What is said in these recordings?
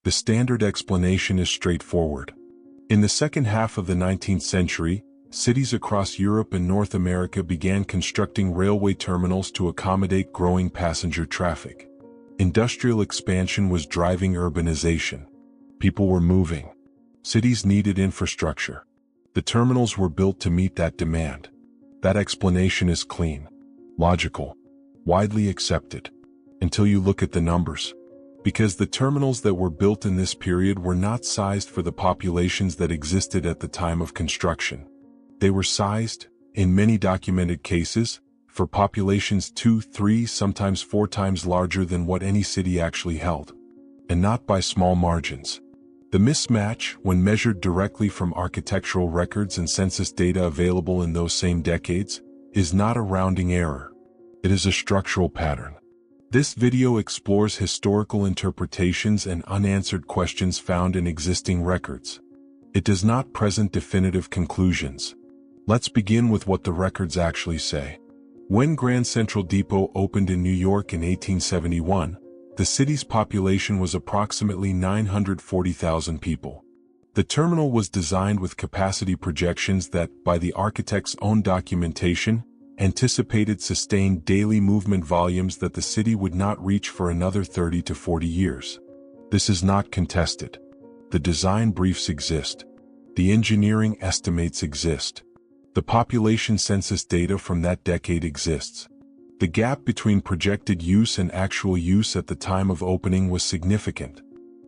The standard explanation is straightforward. In the second half of the 19th century, cities across Europe and North America began constructing railway terminals to accommodate growing passenger traffic. Industrial expansion was driving urbanization. People were moving. Cities needed infrastructure. The terminals were built to meet that demand. That explanation is clean, logical, widely accepted, until you look at the numbers. Because the terminals that were built in this period were not sized for the populations that existed at the time of construction. They were sized, in many documented cases, for populations 2, 3, sometimes 4 times larger than what any city actually held. And not by small margins. The mismatch, when measured directly from architectural records and census data available in those same decades, is not a rounding error. It is a structural pattern. This video explores historical interpretations and unanswered questions found in existing records. It does not present definitive conclusions. Let's begin with what the records actually say. When Grand Central Depot opened in New York in 1871, the city's population was approximately 940,000 people. The terminal was designed with capacity projections that, by the architect's own documentation, anticipated sustained daily movement volumes that the city would not reach for another 30 to 40 years. This is not contested. The design briefs exist. The engineering estimates exist. The population census data from that decade exists. The gap between projected use and actual use at the time of opening was significant.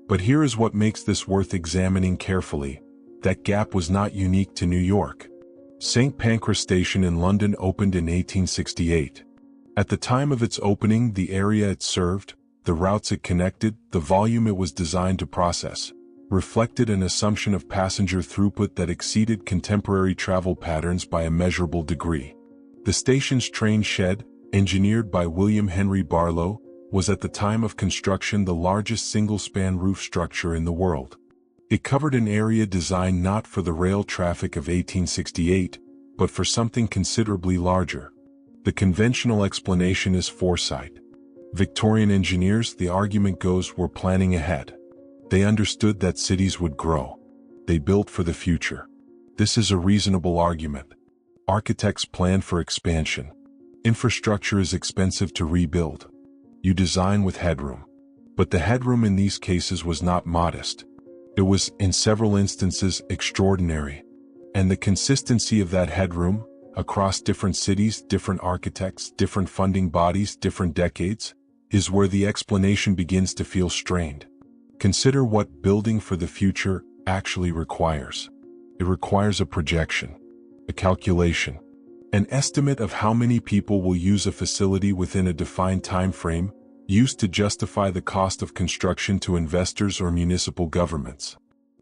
But here is what makes this worth examining carefully. That gap was not unique to New York. St. Pancras Station in London opened in 1868. At the time of its opening, the area it served, the routes it connected, the volume it was designed to process, reflected an assumption of passenger throughput that exceeded contemporary travel patterns by a measurable degree. The station's train shed, engineered by William Henry Barlow, was at the time of construction the largest single-span roof structure in the world. It covered an area designed not for the rail traffic of 1868, but for something considerably larger. The conventional explanation is foresight. Victorian engineers, the argument goes, were planning ahead. They understood that cities would grow. They built for the future. This is a reasonable argument. Architects plan for expansion. Infrastructure is expensive to rebuild. You design with headroom. But the headroom in these cases was not modest. It was, in several instances, extraordinary. And the consistency of that headroom, across different cities, different architects, different funding bodies, different decades, is where the explanation begins to feel strained. Consider what building for the future actually requires. It requires a projection, a calculation, an estimate of how many people will use a facility within a defined time frame, used to justify the cost of construction to investors or municipal governments.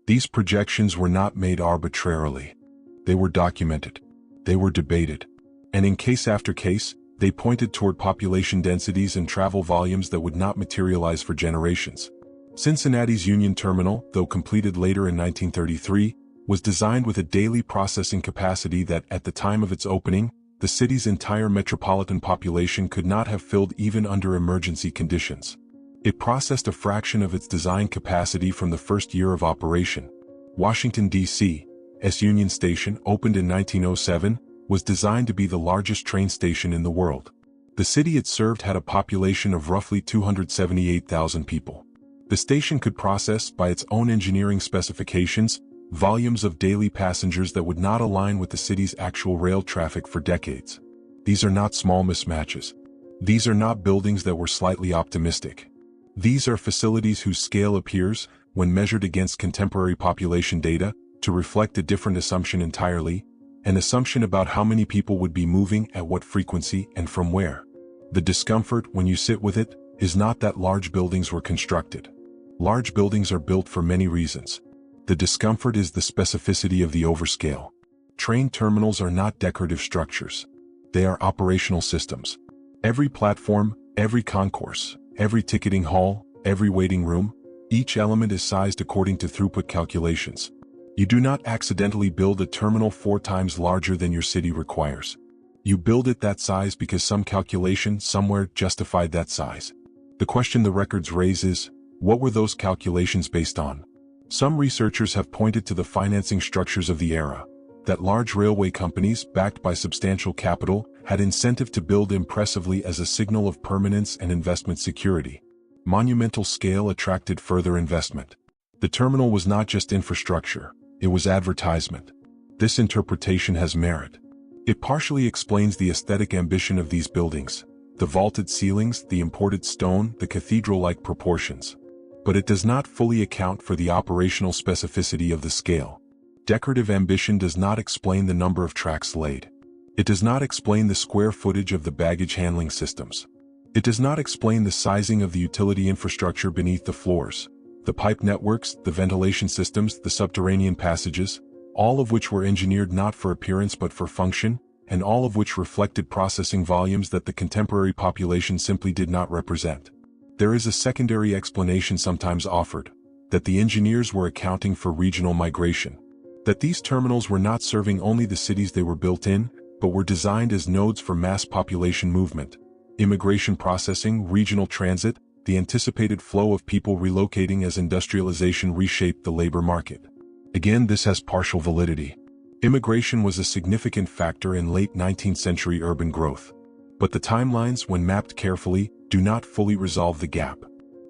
These projections were not made arbitrarily. They were documented. They were debated. And in case after case, they pointed toward population densities and travel volumes that would not materialize for generations. Cincinnati's Union Terminal, though completed later in 1933, was designed with a daily processing capacity that, at the time of its opening, the city's entire metropolitan population could not have filled even under emergency conditions. It processed a fraction of its design capacity from the first year of operation. Washington, D.C.'s Union Station, opened in 1907, was designed to be the largest train station in the world. The city it served had a population of roughly 278,000 people. The station could process, by its own engineering specifications, volumes of daily passengers that would not align with the city's actual rail traffic for decades. These are not small mismatches. These are not buildings that were slightly optimistic. These are facilities whose scale appears, when measured against contemporary population data, to reflect a different assumption entirely, an assumption about how many people would be moving at what frequency and from where. The discomfort, when you sit with it, is not that large buildings were constructed. Large buildings are built for many reasons. The discomfort is the specificity of the overscale. Train terminals are not decorative structures. They are operational systems. Every platform, every concourse, every ticketing hall, every waiting room, each element is sized according to throughput calculations. You do not accidentally build a terminal 4 times larger than your city requires. You build it that size because some calculation somewhere justified that size. The question the records raise is, What were those calculations based on? Some researchers have pointed to the financing structures of the era, that large railway companies, backed by substantial capital, had incentive to build impressively as a signal of permanence and investment security. Monumental scale attracted further investment. The terminal was not just infrastructure, it was advertisement. This interpretation has merit. It partially explains the aesthetic ambition of these buildings, the vaulted ceilings, the imported stone, the cathedral-like proportions. But it does not fully account for the operational specificity of the scale. Decorative ambition does not explain the number of tracks laid. It does not explain the square footage of the baggage handling systems. It does not explain the sizing of the utility infrastructure beneath the floors, the pipe networks, the ventilation systems, the subterranean passages, all of which were engineered not for appearance but for function, and all of which reflected processing volumes that the contemporary population simply did not represent. There is a secondary explanation sometimes offered, that the engineers were accounting for regional migration, that these terminals were not serving only the cities they were built in, but were designed as nodes for mass population movement, immigration processing, regional transit, the anticipated flow of people relocating as industrialization reshaped the labor market. Again, this has partial validity. Immigration was a significant factor in late 19th century urban growth. But the timelines, when mapped carefully, do not fully resolve the gap.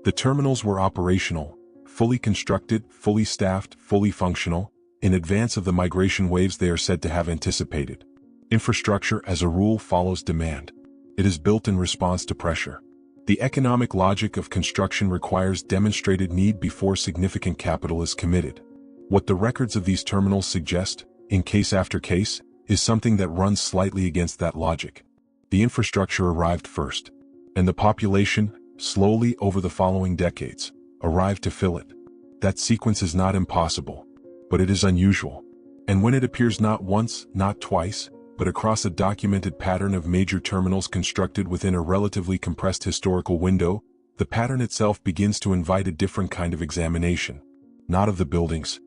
The terminals were operational, fully constructed, fully staffed, fully functional, in advance of the migration waves they are said to have anticipated. Infrastructure, as a rule, follows demand. It is built in response to pressure. The economic logic of construction requires demonstrated need before significant capital is committed. What the records of these terminals suggest, in case after case, is something that runs slightly against that logic. The infrastructure arrived first, and the population, slowly over the following decades, arrived to fill it. That sequence is not impossible, but it is unusual. And when it appears not once, not twice, but across a documented pattern of major terminals constructed within a relatively compressed historical window, the pattern itself begins to invite a different kind of examination, not of the buildings,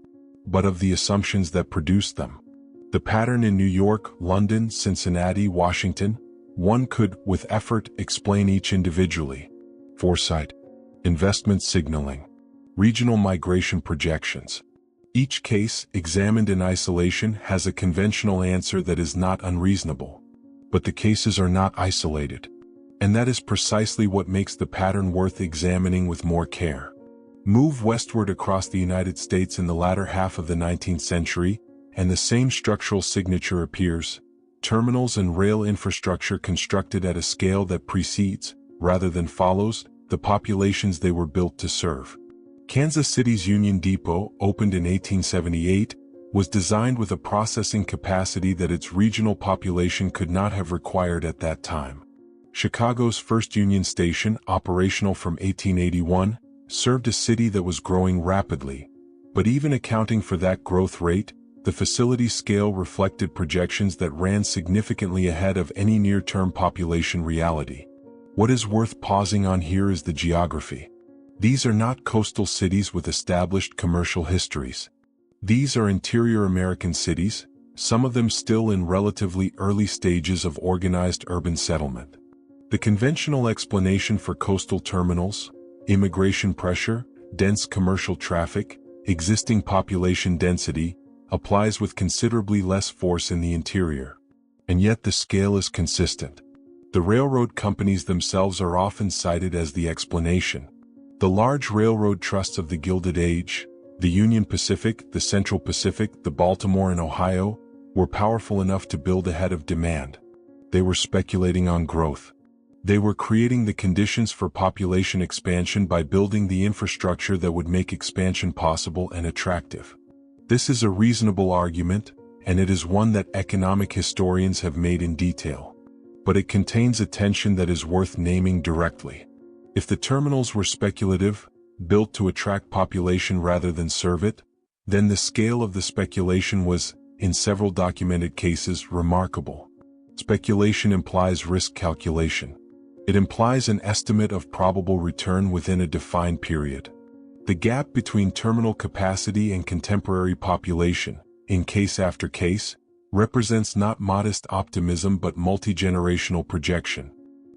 but of the assumptions that produced them. The pattern in New York, London, Cincinnati, Washington, one could, with effort, explain each individually. Foresight, investment signaling, regional migration projections. Each case, examined in isolation, has a conventional answer that is not unreasonable. But the cases are not isolated. And that is precisely what makes the pattern worth examining with more care. Move westward across the United States in the latter half of the 19th century, and the same structural signature appears: terminals and rail infrastructure constructed at a scale that precedes, rather than follows, the populations they were built to serve. Kansas City's Union Depot, opened in 1878, was designed with a processing capacity that its regional population could not have required at that time. Chicago's first Union Station, operational from 1881, served a city that was growing rapidly, but even accounting for that growth rate, the facility scale reflected projections that ran significantly ahead of any near-term population reality. What is worth pausing on here is the geography. These are not coastal cities with established commercial histories. These are interior American cities, some of them still in relatively early stages of organized urban settlement. The conventional explanation for coastal terminals, immigration pressure, dense commercial traffic, existing population density, applies with considerably less force in the interior. And yet the scale is consistent. The railroad companies themselves are often cited as the explanation. The large railroad trusts of the Gilded Age, the Union Pacific, the Central Pacific, the Baltimore and Ohio, were powerful enough to build ahead of demand. They were speculating on growth. They were creating the conditions for population expansion by building the infrastructure that would make expansion possible and attractive. This is a reasonable argument, and it is one that economic historians have made in detail. But it contains a tension that is worth naming directly. If the terminals were speculative, built to attract population rather than serve it, then the scale of the speculation was, in several documented cases, remarkable. Speculation implies risk calculation. It implies an estimate of probable return within a defined period. The gap between terminal capacity and contemporary population, in case after case, represents not modest optimism but multi-generational projection.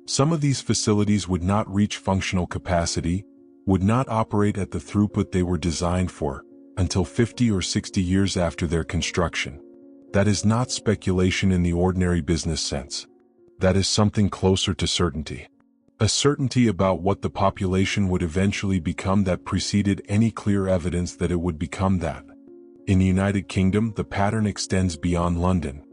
Some of these facilities would not reach functional capacity, would not operate at the throughput they were designed for until 50 or 60 years after their construction. That is not speculation in the ordinary business sense. That is something closer to certainty. A certainty about what the population would eventually become that preceded any clear evidence that it would become that. In the United Kingdom, the pattern extends beyond London.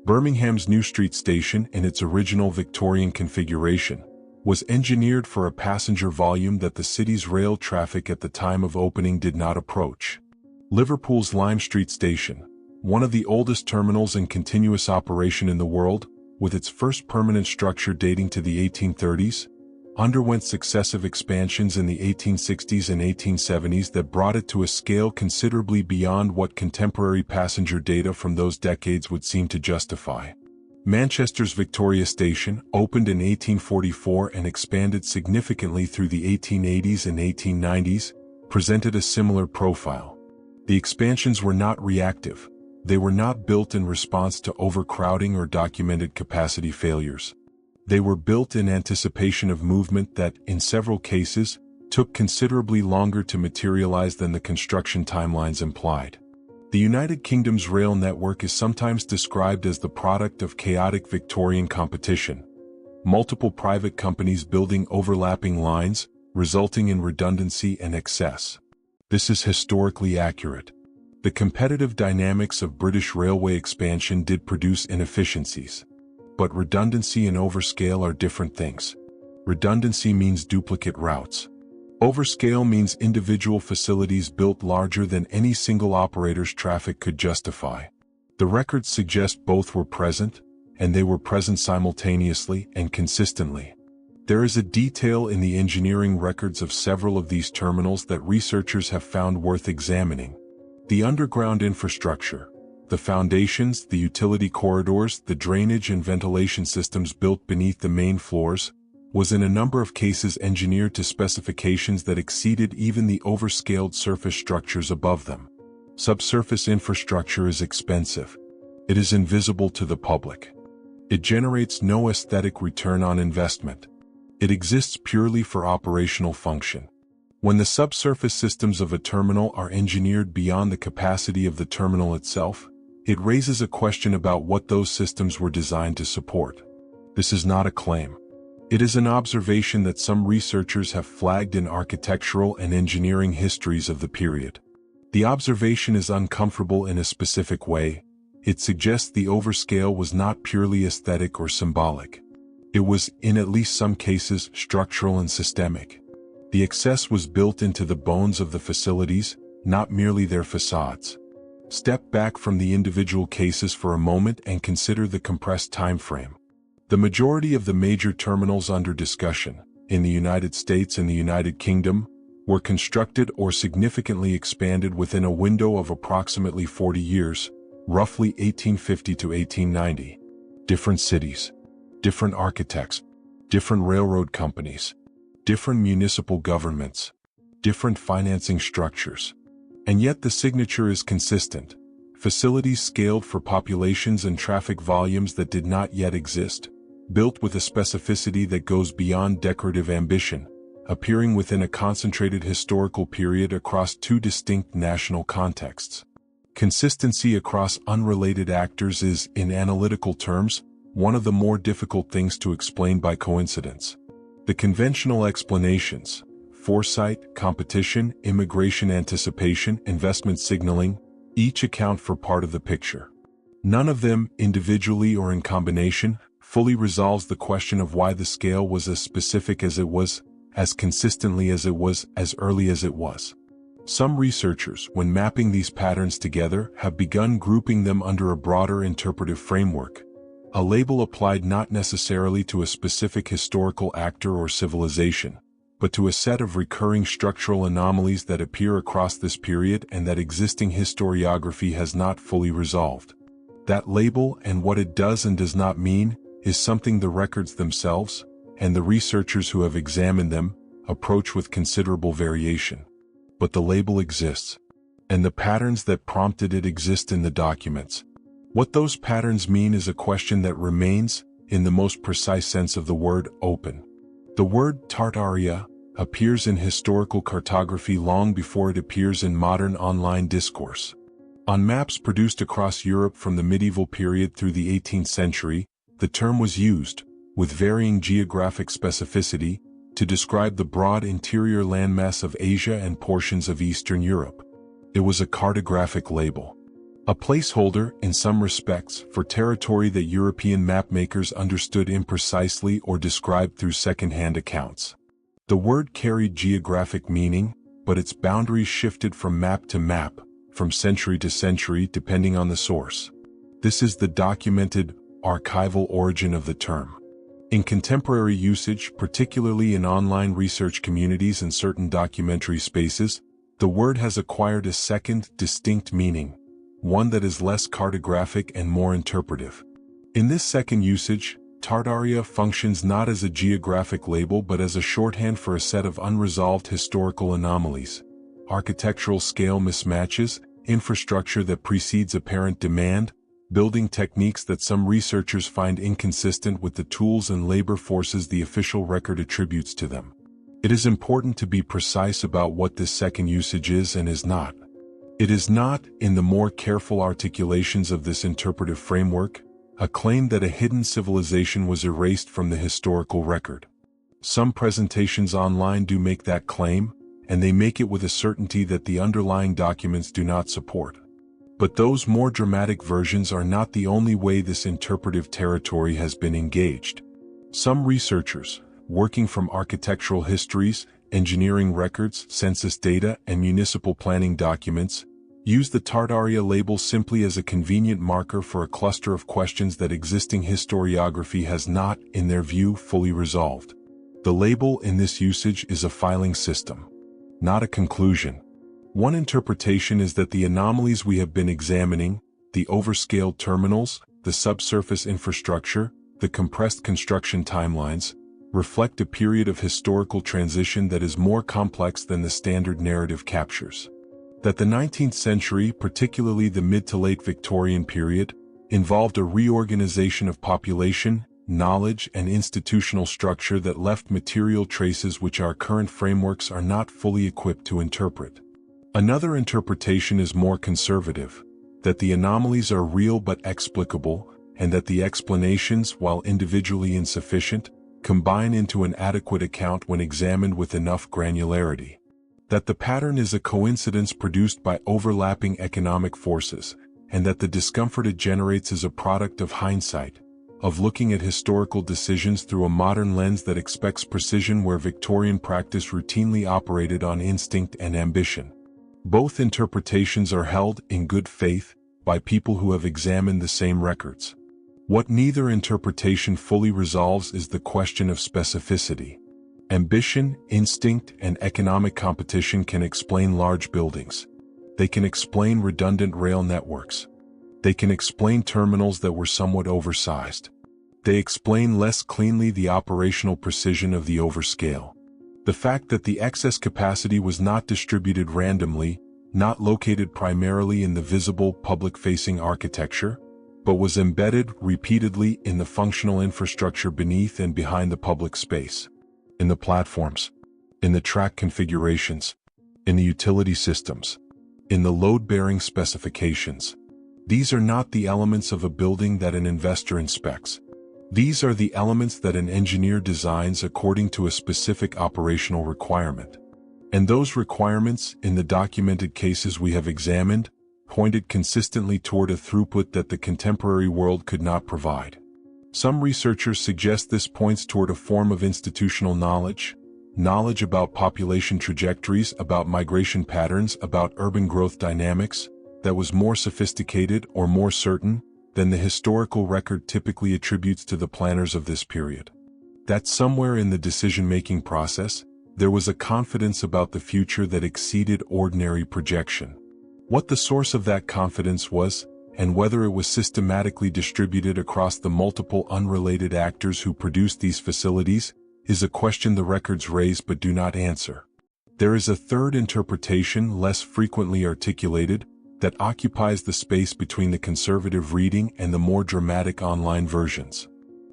Birmingham's New Street Station, in its original Victorian configuration, was engineered for a passenger volume that the city's rail traffic at the time of opening did not approach. Liverpool's Lime Street Station, one of the oldest terminals in continuous operation in the world, with its first permanent structure dating to the 1830s, underwent successive expansions in the 1860s and 1870s that brought it to a scale considerably beyond what contemporary passenger data from those decades would seem to justify. Manchester's Victoria Station, opened in 1844 and expanded significantly through the 1880s and 1890s, presented a similar profile. The expansions were not reactive. They were not built in response to overcrowding or documented capacity failures. They were built in anticipation of movement that, in several cases, took considerably longer to materialize than the construction timelines implied. The United Kingdom's rail network is sometimes described as the product of chaotic Victorian competition. Multiple private companies building overlapping lines, resulting in redundancy and excess. This is historically accurate. The competitive dynamics of British railway expansion did produce inefficiencies. But redundancy and overscale are different things. Redundancy means duplicate routes. Overscale means individual facilities built larger than any single operator's traffic could justify. The records suggest both were present, and they were present simultaneously and consistently. There is a detail in the engineering records of several of these terminals that researchers have found worth examining. The underground infrastructure, the foundations, the utility corridors, the drainage and ventilation systems built beneath the main floors, was in a number of cases engineered to specifications that exceeded even the overscaled surface structures above them. Subsurface infrastructure is expensive. It is invisible to the public. It generates no aesthetic return on investment. It exists purely for operational function. When the subsurface systems of a terminal are engineered beyond the capacity of the terminal itself, it raises a question about what those systems were designed to support. This is not a claim. It is an observation that some researchers have flagged in architectural and engineering histories of the period. The observation is uncomfortable in a specific way. It suggests the overscale was not purely aesthetic or symbolic. It was, in at least some cases, structural and systemic. The excess was built into the bones of the facilities, not merely their facades. Step back from the individual cases for a moment and consider the compressed time frame. The majority of the major terminals under discussion, in the United States and the United Kingdom, were constructed or significantly expanded within a window of approximately 40 years, roughly 1850 to 1890. Different cities, different architects, different railroad companies, different municipal governments, different financing structures. And yet the signature is consistent. Facilities scaled for populations and traffic volumes that did not yet exist, built with a specificity that goes beyond decorative ambition, appearing within a concentrated historical period across two distinct national contexts. Consistency across unrelated actors is, in analytical terms, one of the more difficult things to explain by coincidence. The conventional explanations, foresight, competition, immigration anticipation, investment signaling, each account for part of the picture. None of them, individually or in combination, fully resolves the question of why the scale was as specific as it was, as consistently as it was, as early as it was. Some researchers, when mapping these patterns together, have begun grouping them under a broader interpretive framework, a label applied not necessarily to a specific historical actor or civilization, but to a set of recurring structural anomalies that appear across this period and that existing historiography has not fully resolved. That label and what it does and does not mean is something the records themselves, and the researchers who have examined them, approach with considerable variation. But the label exists, and the patterns that prompted it exist in the documents. What those patterns mean is a question that remains, in the most precise sense of the word, open. The word Tartaria, appears in historical cartography long before it appears in modern online discourse. On maps produced across Europe from the medieval period through the 18th century, the term was used, with varying geographic specificity, to describe the broad interior landmass of Asia and portions of Eastern Europe. It was a cartographic label. A placeholder, in some respects, for territory that European mapmakers understood imprecisely or described through second-hand accounts. The word carried geographic meaning, but its boundaries shifted from map to map, from century to century depending on the source. This is the documented, archival origin of the term. In contemporary usage, particularly in online research communities and certain documentary spaces, the word has acquired a second, distinct meaning, one that is less cartographic and more interpretive. In this second usage, Tartaria functions not as a geographic label but as a shorthand for a set of unresolved historical anomalies, architectural scale mismatches, infrastructure that precedes apparent demand, building techniques that some researchers find inconsistent with the tools and labor forces the official record attributes to them. It is important to be precise about what this second usage is and is not. It is not, in the more careful articulations of this interpretive framework, a claim that a hidden civilization was erased from the historical record. Some presentations online do make that claim, and they make it with a certainty that the underlying documents do not support. But those more dramatic versions are not the only way this interpretive territory has been engaged. Some researchers, working from architectural histories, engineering records, census data, and municipal planning documents, use the Tartaria label simply as a convenient marker for a cluster of questions that existing historiography has not, in their view, fully resolved. The label in this usage is a filing system, not a conclusion. One interpretation is that the anomalies we have been examining, the overscaled terminals, the subsurface infrastructure, the compressed construction timelines, reflect a period of historical transition that is more complex than the standard narrative captures. That the 19th century, particularly the mid to late Victorian period, involved a reorganization of population, knowledge, and institutional structure that left material traces which our current frameworks are not fully equipped to interpret. Another interpretation is more conservative, that the anomalies are real but explicable, and that the explanations, while individually insufficient, combine into an adequate account when examined with enough granularity. That the pattern is a coincidence produced by overlapping economic forces, and that the discomfort it generates is a product of hindsight, of looking at historical decisions through a modern lens that expects precision where Victorian practice routinely operated on instinct and ambition. Both interpretations are held in good faith by people who have examined the same records. What neither interpretation fully resolves is the question of specificity. Ambition, instinct, and economic competition can explain large buildings. They can explain redundant rail networks. They can explain terminals that were somewhat oversized. They explain less cleanly the operational precision of the overscale. The fact that the excess capacity was not distributed randomly, not located primarily in the visible public-facing architecture, but was embedded repeatedly in the functional infrastructure beneath and behind the public space. In the platforms, in the track configurations, in the utility systems, in the load-bearing specifications. These are not the elements of a building that an investor inspects. These are the elements that an engineer designs according to a specific operational requirement. And those requirements, in the documented cases we have examined, pointed consistently toward a throughput that the contemporary world could not provide. Some researchers suggest this points toward a form of institutional knowledge about population trajectories, about migration patterns, about urban growth dynamics, that was more sophisticated or more certain than the historical record typically attributes to the planners of this period. That somewhere in the decision-making process, there was a confidence about the future that exceeded ordinary projection. What the source of that confidence was, and whether it was systematically distributed across the multiple unrelated actors who produced these facilities, is a question the records raise but do not answer. There is a third interpretation, less frequently articulated, that occupies the space between the conservative reading and the more dramatic online versions.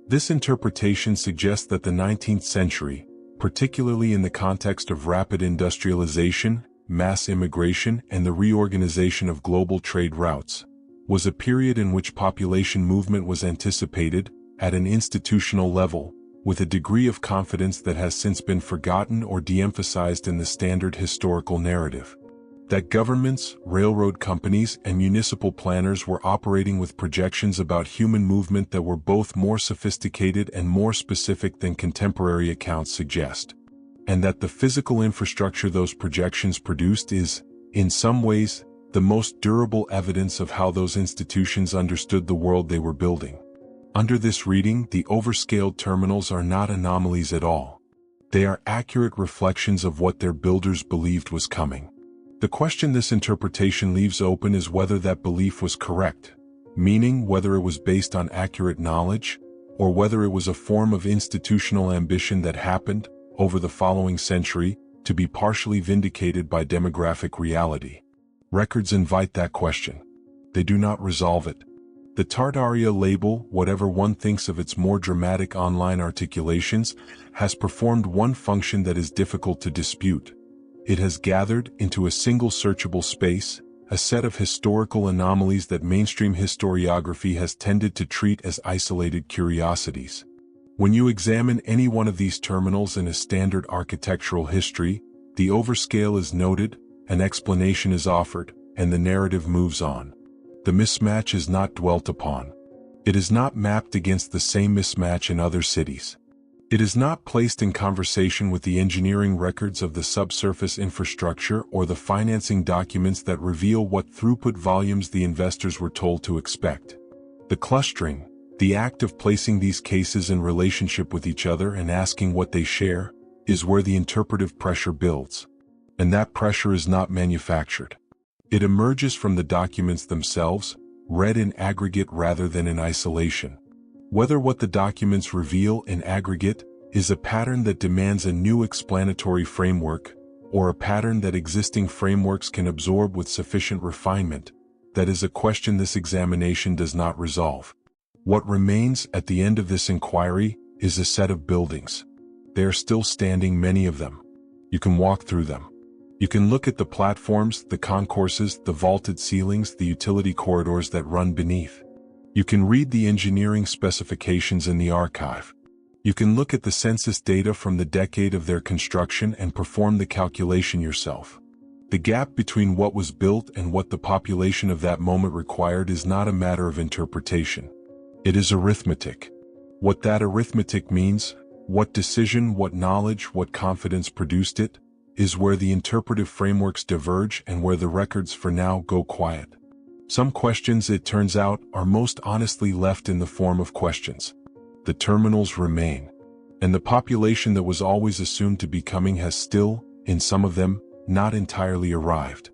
This interpretation suggests that the 19th century, particularly in the context of rapid industrialization, mass immigration, and the reorganization of global trade routes, was a period in which population movement was anticipated, at an institutional level, with a degree of confidence that has since been forgotten or de-emphasized in the standard historical narrative. That governments, railroad companies, and municipal planners were operating with projections about human movement that were both more sophisticated and more specific than contemporary accounts suggest. And that the physical infrastructure those projections produced is, in some ways, the most durable evidence of how those institutions understood the world they were building. Under this reading, the overscaled terminals are not anomalies at all. They are accurate reflections of what their builders believed was coming. The question this interpretation leaves open is whether that belief was correct, meaning whether it was based on accurate knowledge, or whether it was a form of institutional ambition that happened, over the following century, to be partially vindicated by demographic reality. Records invite that question. They do not resolve it. The Tartaria label, whatever one thinks of its more dramatic online articulations, has performed one function that is difficult to dispute. It has gathered, into a single searchable space, a set of historical anomalies that mainstream historiography has tended to treat as isolated curiosities. When you examine any one of these terminals in a standard architectural history, the overscale is noted, an explanation is offered, and the narrative moves on. The mismatch is not dwelt upon. It is not mapped against the same mismatch in other cities. It is not placed in conversation with the engineering records of the subsurface infrastructure or the financing documents that reveal what throughput volumes the investors were told to expect. The clustering, the act of placing these cases in relationship with each other and asking what they share, is where the interpretive pressure builds. And that pressure is not manufactured. It emerges from the documents themselves, read in aggregate rather than in isolation. Whether what the documents reveal in aggregate is a pattern that demands a new explanatory framework, or a pattern that existing frameworks can absorb with sufficient refinement, that is a question this examination does not resolve. What remains at the end of this inquiry is a set of buildings. They are still standing, many of them. You can walk through them. You can look at the platforms, the concourses, the vaulted ceilings, the utility corridors that run beneath. You can read the engineering specifications in the archive. You can look at the census data from the decade of their construction and perform the calculation yourself. The gap between what was built and what the population of that moment required is not a matter of interpretation. It is arithmetic. What that arithmetic means, what decision, what knowledge, what confidence produced it, is where the interpretive frameworks diverge and where the records for now go quiet. Some questions, it turns out, are most honestly left in the form of questions. The terminals remain. And the population that was always assumed to be coming has still, in some of them, not entirely arrived.